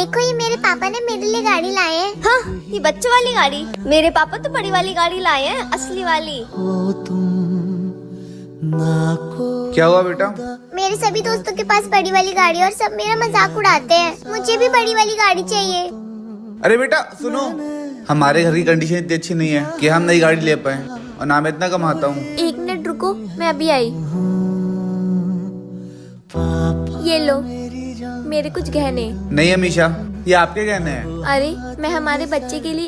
देखो ये मेरे पापा ने मेरे लिए गाड़ी लाए हैं। हाँ, ये बच्चों वाली गाड़ी। मेरे पापा तो बड़ी वाली गाड़ी लाए हैं, असली वाली। क्या हुआ बेटा? मेरे सभी दोस्तों के पास बड़ी वाली गाड़ी है और सब मेरा मजाक उड़ाते हैं। मुझे भी बड़ी वाली गाड़ी चाहिए। अरे बेटा सुनो, हमारे घर की कंडीशन इतनी अच्छी नहीं है कि हम नई गाड़ी ले पाए, और ना मैं इतना कमाता हूँ। 1 मिनट रुको, मैं अभी आई। ये लो मेरे कुछ गहने। नहीं अमीशा, ये आपके गहने हैं। अरे मैं हमारे बच्चे के लिए